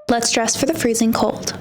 Let's dress for the freezing cold.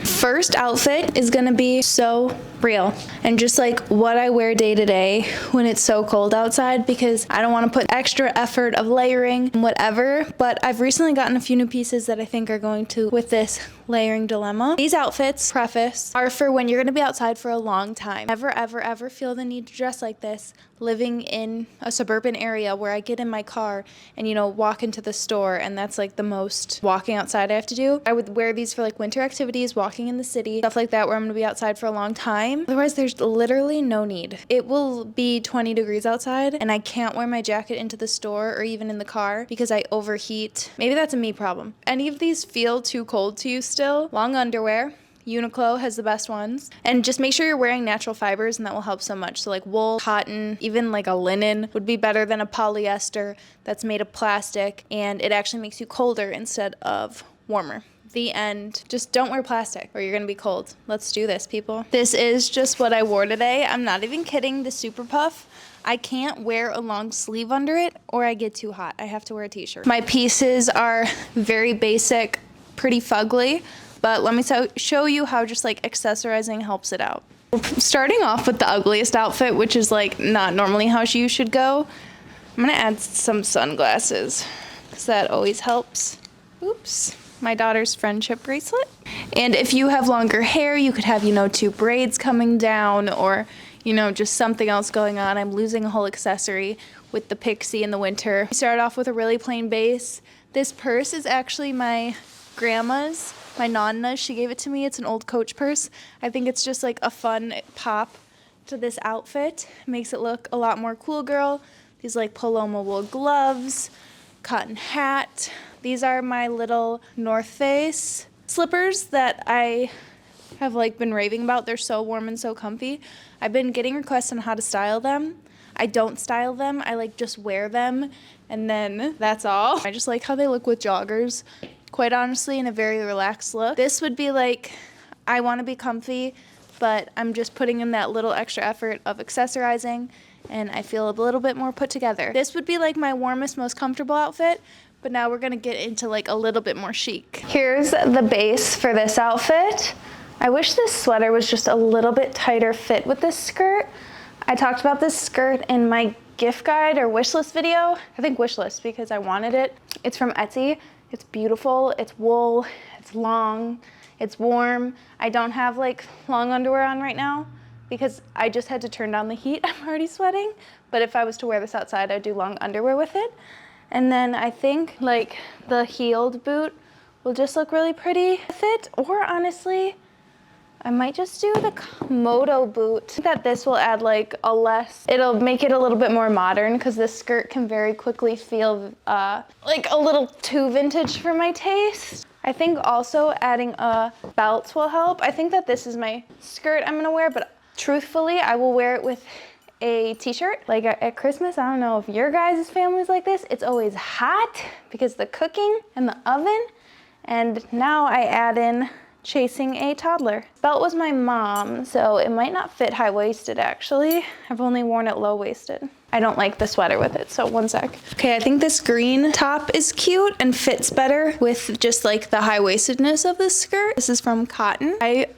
First outfit is gonna be so real and just like what I wear day to day when it's so cold outside, because I don't want to put extra effort of layering and whatever, but I've recently gotten a few new pieces that I think are going to with this layering dilemma. These outfits, preface, are for when you're going to be outside for a long time. Never ever feel the need to dress like this living in a suburban area where I get in my car and, you know, walk into the store, and that's like the most walking outside I have to do. I would wear these for like winter activities, walking in the city, stuff like that, where I'm going to be outside for a long time. Otherwise, there's literally no need. It will be 20 degrees outside and I can't wear my jacket into the store or even in the car because I overheat. Maybe that's a me problem. Any of these feel too cold to you still? Long underwear. Uniqlo has the best ones. And just make sure you're wearing natural fibers, and that will help so much. So like wool, cotton, even like a linen would be better than a polyester that's made of plastic, and it actually makes you colder instead of warmer. The end. Just don't wear plastic or you're gonna be cold. Let's do this, people. This is just what I wore today. I'm not even kidding. The Super Puff, I can't wear a long sleeve under it or I get too hot. I have to wear a t-shirt. My pieces are very basic, pretty fugly, but let me show you how just like accessorizing helps it out. Starting off with the ugliest outfit, which is like not normally how you should go. I'm gonna add some sunglasses because that always helps. Oops. My daughter's friendship bracelet. And if you have longer hair, you could have, you know, 2 braids coming down, or, you know, just something else going on. I'm losing a whole accessory with the pixie in the winter. I started off with a really plain base. This purse is actually my grandma's, my nonna. She gave it to me. It's an old Coach purse. I think it's just like a fun pop to this outfit. Makes it look a lot more cool girl. These like Paloma wool gloves, cotton hat. These are my little North Face slippers that I have like been raving about. They're so warm and so comfy. I've been getting requests on how to style them. I don't style them. I like just wear them and then that's all. I just like how they look with joggers, quite honestly, in a very relaxed look. This would be like, I want to be comfy, but I'm just putting in that little extra effort of accessorizing, and I feel a little bit more put together. This would be like my warmest, most comfortable outfit, but now we're gonna get into like a little bit more chic. Here's the base for this outfit. I wish this sweater was just a little bit tighter fit with this skirt. I talked about this skirt in my gift guide or wish list video. I think wish list because I wanted it. It's from Etsy. It's beautiful, it's wool, it's long, it's warm. I don't have like long underwear on right now because I just had to turn down the heat. I'm already sweating, but if I was to wear this outside, I'd do long underwear with it. And then I think like the heeled boot will just look really pretty with it. Or honestly, I might just do the Komodo boot. I think that this will add like it'll make it a little bit more modern because this skirt can very quickly feel like a little too vintage for my taste. I think also adding a belt will help. I think that this is my skirt I'm gonna wear, but truthfully, I will wear it with a t-shirt. Like at Christmas, I don't know if your guys' family's like this, it's always hot because the cooking and the oven, and now I add in chasing a toddler. Belt was my mom, so it might not fit high-waisted actually. I've only worn it low-waisted. I don't like the sweater with it, so one sec. Okay, I think this green top is cute and fits better with just like the high-waistedness of this skirt. This is from Cotton. I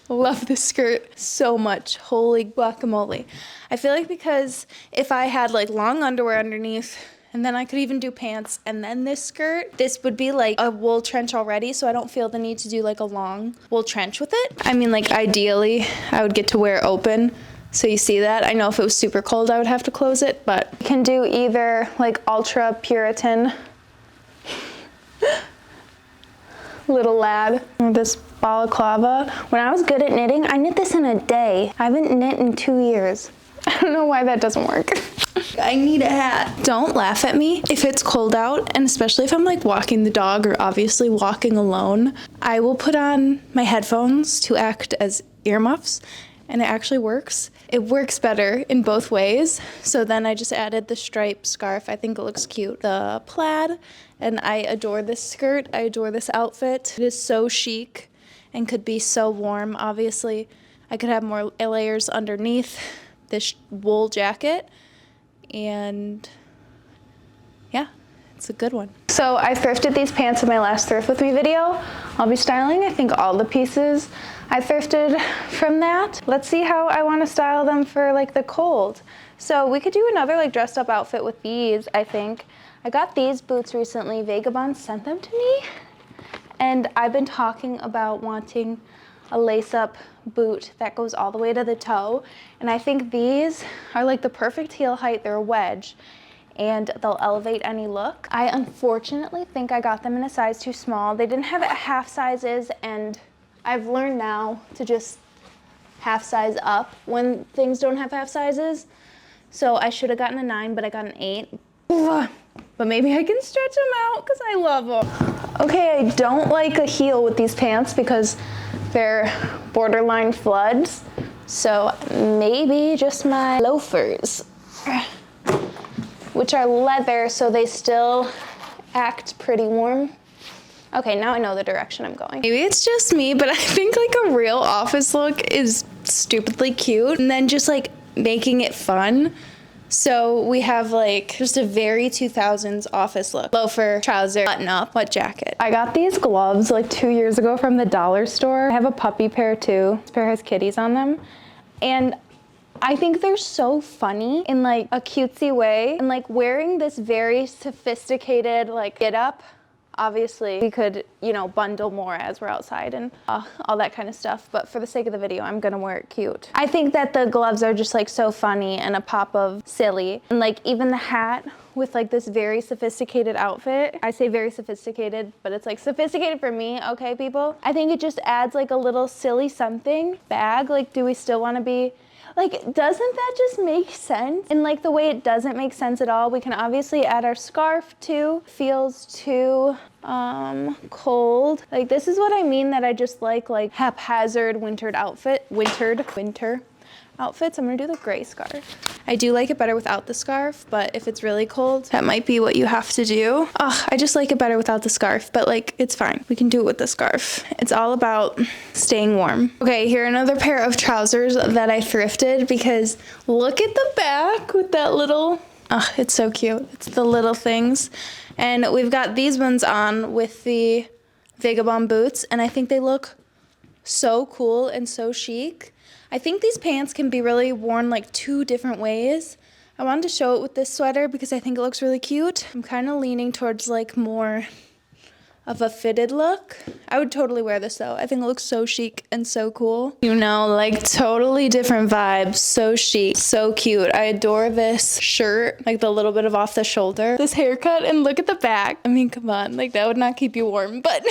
love this skirt so much. Holy guacamole. I feel like because if I had like long underwear underneath, and then I could even do pants and then this skirt, this would be like a wool trench already, so I don't feel the need to do like a long wool trench with it. I mean, like ideally, I would get to wear open, so you see that. I know if it was super cold, I would have to close it, but you can do either like ultra Puritan little lad or this balaclava. When I was good at knitting, I knit this in a day. I haven't knit in 2 years. I don't know why that doesn't work. I need a hat. Don't laugh at me if it's cold out, and especially if I'm like walking the dog or obviously walking alone. I will put on my headphones to act as earmuffs, and it actually works. It works better in both ways. So then I just added the striped scarf. I think it looks cute. The plaid, and I adore this skirt. I adore this outfit. It is so chic and could be so warm. Obviously, I could have more layers underneath this wool jacket, and yeah, It's a good one. So I thrifted these pants in my last thrift with me video. I'll be styling, I think, all the pieces I thrifted from that. Let's see how I want to style them for like the cold. So we could do another like dressed up outfit with these, I think. I got these boots recently. Vagabond sent them to me. And I've been talking about wanting a lace-up boot that goes all the way to the toe. And I think these are like the perfect heel height. They're a wedge and they'll elevate any look. I unfortunately think I got them in a size too small. They didn't have half sizes, and I've learned now to just half size up when things don't have half sizes. So I should have gotten a 9, but I got an 8. But maybe I can stretch them out because I love them. Okay, I don't like a heel with these pants because they're borderline floods. So maybe just my loafers, which are leather, so they still act pretty warm. Okay, now I know the direction I'm going. Maybe it's just me, but I think like a real office look is stupidly cute, and then just like making it fun. So we have like just a very 2000s office look. Loafer, trouser, button up, what jacket. I got these gloves like 2 years ago from the dollar store. I have a puppy pair too. This pair has kitties on them. And I think they're so funny in like a cutesy way. And like wearing this very sophisticated like get up, obviously we could, you know, bundle more as we're outside and all that kind of stuff. But for the sake of the video, I'm gonna wear it cute. I think that the gloves are just like so funny and a pop of silly. And like even the hat with like this very sophisticated outfit. I say very sophisticated, but it's like sophisticated for me, okay people? I think it just adds like a little silly something. Bag, like do we still wanna be, like, doesn't that just make sense? And like the way it doesn't make sense at all, we can obviously add our scarf too. Feels too cold. Like this is what I mean that I just like haphazard winter outfits. I'm gonna do the gray scarf. I do like it better without the scarf, but if it's really cold, that might be what you have to do. I just like it better without the scarf, but like, it's fine. We can do it with the scarf. It's all about staying warm. Okay, here are another pair of trousers that I thrifted because look at the back with that little, it's so cute. It's the little things. And we've got these ones on with the Vagabond boots, and I think they look so cool and so chic. I think these pants can be really worn like 2 different ways. I wanted to show it with this sweater because I think it looks really cute. I'm kind of leaning towards like more of a fitted look. I would totally wear this though. I think it looks so chic and so cool. You know, like totally different vibes. So chic, so cute. I adore this shirt, like the little bit of off the shoulder. This haircut, and look at the back. I mean, come on, like that would not keep you warm, but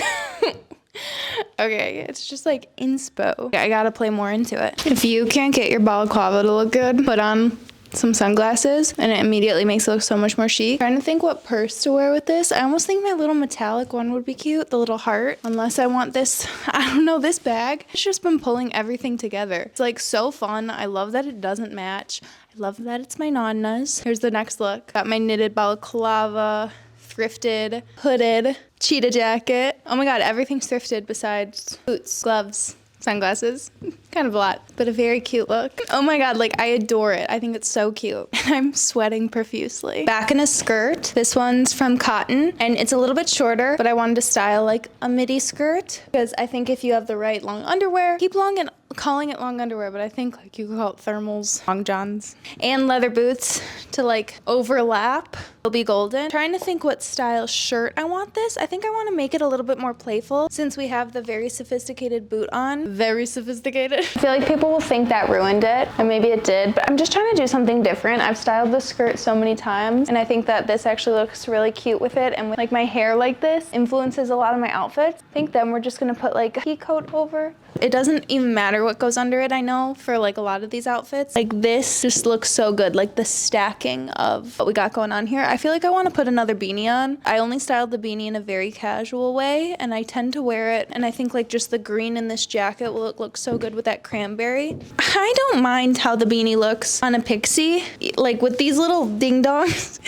okay, it's just like inspo. I gotta play more into it. If you can't get your balaclava to look good, put on some sunglasses and it immediately makes it look so much more chic. Trying to think what purse to wear with this. I almost think my little metallic one would be cute, the little heart, unless I want this, I don't know, this bag. It's just been pulling everything together. It's like so fun. I love that it doesn't match. I love that it's my Nonnas. Here's the next look. Got my knitted balaclava, thrifted, hooded, cheetah jacket. Oh my god, everything's thrifted besides boots, gloves, sunglasses. Kind of a lot, but a very cute look. Oh my god, like I adore it. I think it's so cute. And I'm sweating profusely. Back in a skirt. This one's from Cotton and it's a little bit shorter, but I wanted to style like a midi skirt because I think if you have the right long underwear, keep long and calling it long underwear, but I think like you could call it thermals, long johns, and leather boots to like overlap. It'll be golden. Trying to think what style shirt I want this. I think I want to make it a little bit more playful since we have the very sophisticated boot on. Very sophisticated. I feel like people will think that ruined it, and maybe it did, but I'm just trying to do something different. I've styled this skirt so many times, and I think that this actually looks really cute with it, and with like my hair like this influences a lot of my outfits. I think then we're just gonna put like a pea coat over. It doesn't even matter what goes under it, I know, for like a lot of these outfits. Like this just looks so good, like the stacking of what we got going on here. I feel like I want to put another beanie on. I only styled the beanie in a very casual way, and I tend to wear it, and I think like just the green in this jacket will look so good with that cranberry. I don't mind how the beanie looks on a pixie, like with these little ding-dongs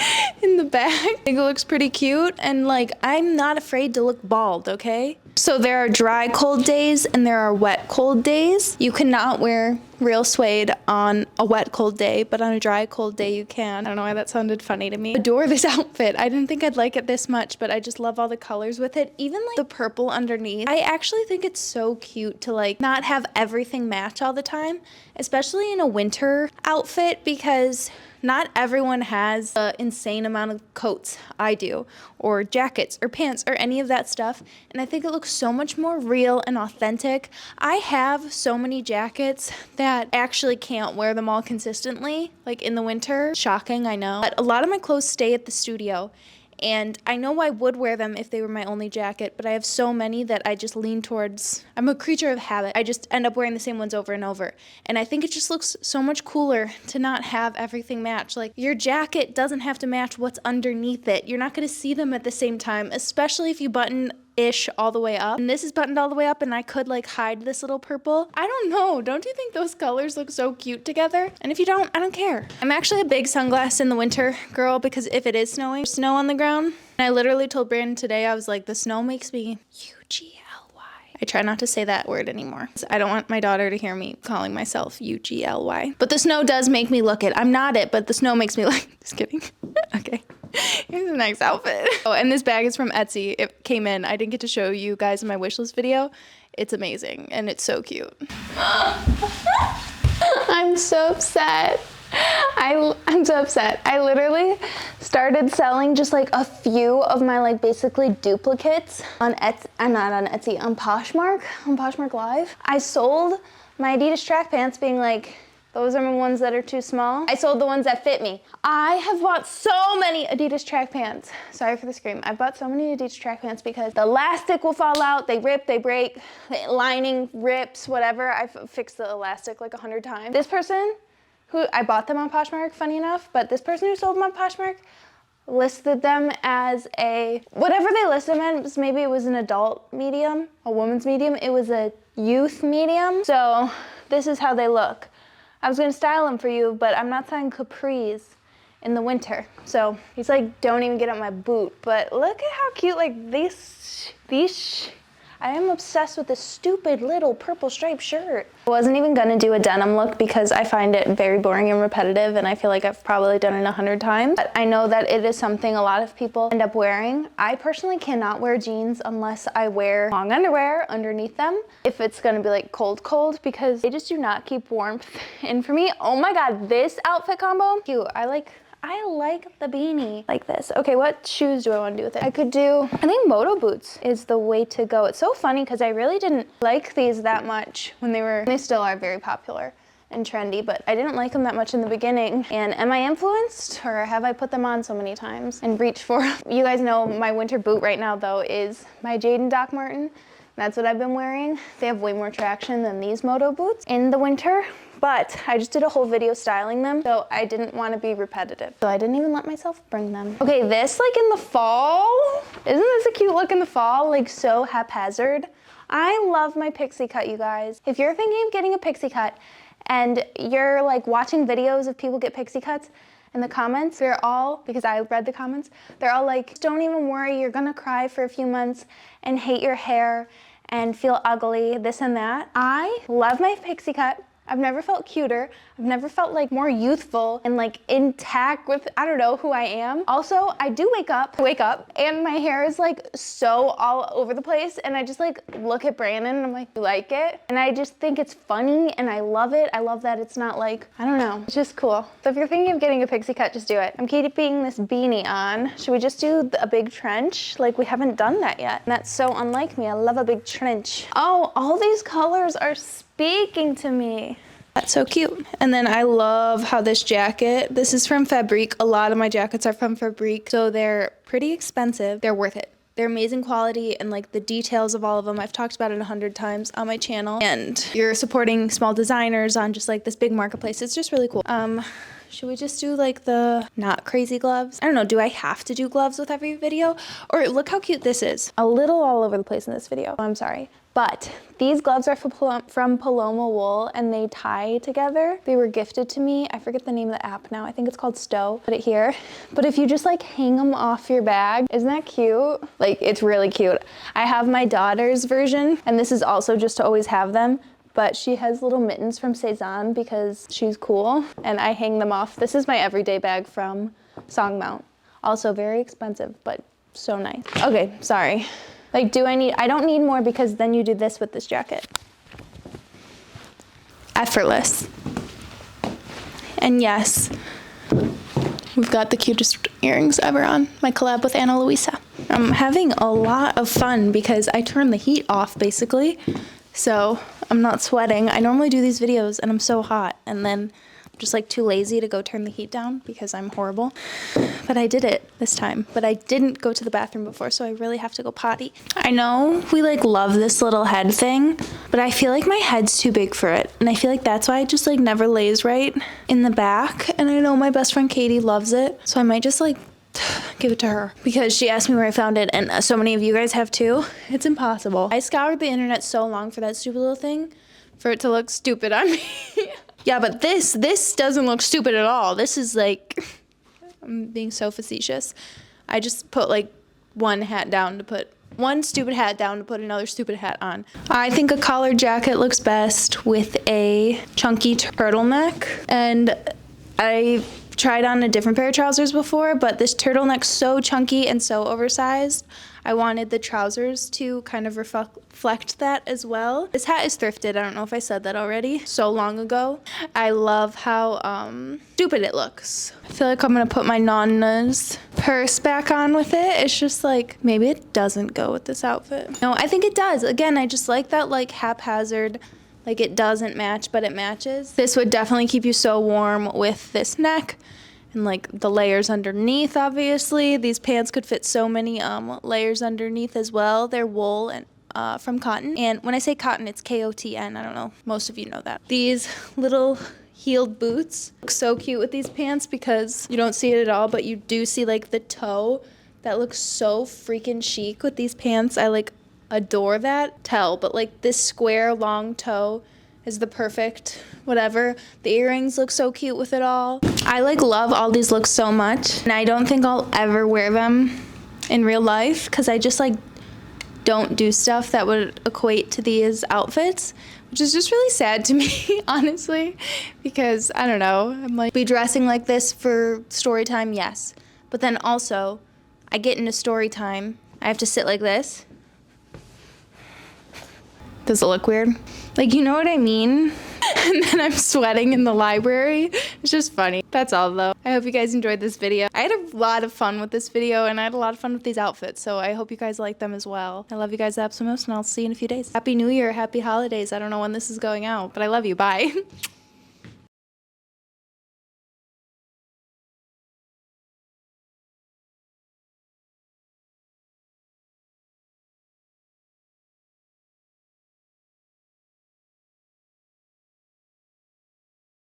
in the back. I think it looks pretty cute, and like I'm not afraid to look bald, okay? So there are dry cold days and there are wet cold days. You cannot wear real suede on a wet cold day, but on a dry cold day you can. I don't know why that sounded funny to me. Adore this outfit. I didn't think I'd like it this much, but I just love all the colors with it. Even like the purple underneath. I actually think it's so cute to like not have everything match all the time, especially in a winter outfit, because not everyone has an insane amount of coats. I do, or jackets or pants or any of that stuff. And I think it looks so much more real and authentic. I have so many jackets that actually can't wear them all consistently, like in the winter. Shocking, I know. But a lot of my clothes stay at the studio. And I know I would wear them if they were my only jacket, but I have so many that I just lean towards. I'm a creature of habit. I just end up wearing the same ones over and over. And I think it just looks so much cooler to not have everything match. Like, your jacket doesn't have to match what's underneath it. You're not going to see them at the same time, especially if you button-ish all the way up. And this is buttoned all the way up, and I could like hide this little purple. I don't know. Don't you think those colors look so cute together? And if you don't, I don't care. I'm actually a big sunglass in the winter girl, because if it is snowing, snow on the ground. And I literally told Brandon today, I was like, the snow makes me UGLY. I try not to say that word anymore. I don't want my daughter to hear me calling myself UGLY. But the snow does make me look it. I'm not it, but the snow makes me look. Just kidding. Okay. Here's the next outfit. Oh, and this bag is from Etsy. It came in. I didn't get to show you guys in my wish list video. It's amazing, and it's so cute. I'm so upset. I'm so upset. I literally started selling just like a few of my like basically duplicates on Etsy. I'm not on Etsy, on Poshmark Live. I sold my Adidas track pants being like, those are the ones that are too small. I sold the ones that fit me. I have bought so many Adidas track pants. Sorry for the scream. I've bought so many Adidas track pants because the elastic will fall out, they rip, they break, the lining rips, whatever. I've fixed the elastic like 100 times. This person, who I bought them on Poshmark, funny enough, but this person who sold them on Poshmark listed them as a, whatever they listed them as, maybe it was an adult medium, a woman's medium, it was a youth medium. So this is how they look. I was gonna style them for you, but I'm not selling capris in the winter. So he's like, don't even get up my boot. But look at how cute, like these, I am obsessed with this stupid little purple striped shirt. I wasn't even gonna do a denim look because I find it very boring and repetitive, and I feel like I've probably done it 100 times. But I know that it is something a lot of people end up wearing. I personally cannot wear jeans unless I wear long underwear underneath them, if it's gonna be like cold, because they just do not keep warmth in for me. Oh my God, this outfit combo, cute. I like the beanie like this. Okay, what shoes do I want to do with it? I could do, I think moto boots is the way to go. It's so funny because I really didn't like these that much when they still are very popular and trendy, but I didn't like them that much in the beginning. And am I influenced, or have I put them on so many times and reached for? You guys know my winter boot right now though is my Jadon Doc Marten. That's what I've been wearing. They have way more traction than these moto boots in the winter. But I just did a whole video styling them, so I didn't want to be repetitive. So I didn't even let myself bring them. Okay, this like in the fall, isn't this a cute look in the fall? Like so haphazard. I love my pixie cut, you guys. If you're thinking of getting a pixie cut and you're like watching videos of people get pixie cuts, in the comments, they're all, because I read the comments, they're all like, don't even worry, you're gonna cry for a few months and hate your hair and feel ugly, this and that. I love my pixie cut. I've never felt cuter. I've never felt like more youthful and like intact with, I don't know, who I am. Also, I do wake up and my hair is like so all over the place, and I just like look at Brandon and I'm like, you like it? And I just think it's funny and I love it. I love that it's not like, I don't know, it's just cool. So if you're thinking of getting a pixie cut, just do it. I'm keeping this beanie on. Should we just do a big trench? Like we haven't done that yet. And that's so unlike me. I love a big trench. Oh, all these colors are speaking to me. That's so cute. And then I love how this jacket, this is from Fabrique. A lot of my jackets are from Fabrique, so they're pretty expensive. They're worth it. They're amazing quality, and like the details of all of them, I've talked about it 100 times on my channel. And you're supporting small designers on just like this big marketplace. It's just really cool. Should we just do like the not crazy gloves? I don't know, do I have to do gloves with every video? Or look how cute this is. A little all over the place in this video. I'm sorry. But these gloves are from Paloma Wool and they tie together. They were gifted to me. I forget the name of the app now. I think it's called Stow. Put it here. But if you just like hang them off your bag, isn't that cute? Like, it's really cute. I have my daughter's version, and this is also just to always have them. But she has little mittens from Cezanne because she's cool, and I hang them off. This is my everyday bag from Songmount. Also very expensive, but so nice. Okay, sorry. Like, I don't need more because then you do this with this jacket. Effortless. And yes, we've got the cutest earrings ever on my collab with Ana Luisa. I'm having a lot of fun because I turn the heat off basically. So I'm not sweating. I normally do these videos and I'm so hot, and then I'm just like too lazy to go turn the heat down because I'm horrible. But I did it this time. But I didn't go to the bathroom before, so I really have to go potty. I know we like love this little head thing, but I feel like my head's too big for it. And I feel like that's why it just like never lays right in the back. And I know my best friend Katie loves it, so I might just like give it to her because she asked me where I found it, and so many of you guys have too. It's impossible. I scoured the internet so long for that stupid little thing for it to look stupid on me. Yeah, but this doesn't look stupid at all. This is like, I'm being so facetious. I just put like one stupid hat down to put another stupid hat on. I think a collared jacket looks best with a chunky turtleneck, and I tried on a different pair of trousers before, but this turtleneck's so chunky and so oversized. I wanted the trousers to kind of reflect that as well. This hat is thrifted. I don't know if I said that already. So long ago. I love how stupid it looks. I feel like I'm gonna put my Nonna's purse back on with it. It's just like, maybe it doesn't go with this outfit. No, I think it does. Again, I just like that like haphazard, like it doesn't match, but it matches. This would definitely keep you so warm with this neck and like the layers underneath, obviously. These pants could fit so many layers underneath as well. They're wool and from cotton. And when I say cotton, it's K-O-T-N. I don't know. Most of you know that. These little heeled boots look so cute with these pants because you don't see it at all, but you do see like the toe. That looks so freaking chic with these pants. I like adore that. But like this square long toe is the perfect whatever. The earrings look so cute with it all. I like love all these looks so much, and I don't think I'll ever wear them in real life because I just like don't do stuff that would equate to these outfits, which is just really sad to me, honestly, because I don't know, I'm like, be dressing like this for story time, yes, but then also I get into story time, I have to sit like this. Does it look weird? Like, you know what I mean? And then I'm sweating in the library. It's just funny. That's all though. I hope you guys enjoyed this video. I had a lot of fun with this video, and I had a lot of fun with these outfits, so I hope you guys like them as well. I love you guys the absolute most, and I'll see you in a few days. Happy New Year, happy holidays. I don't know when this is going out, but I love you. Bye.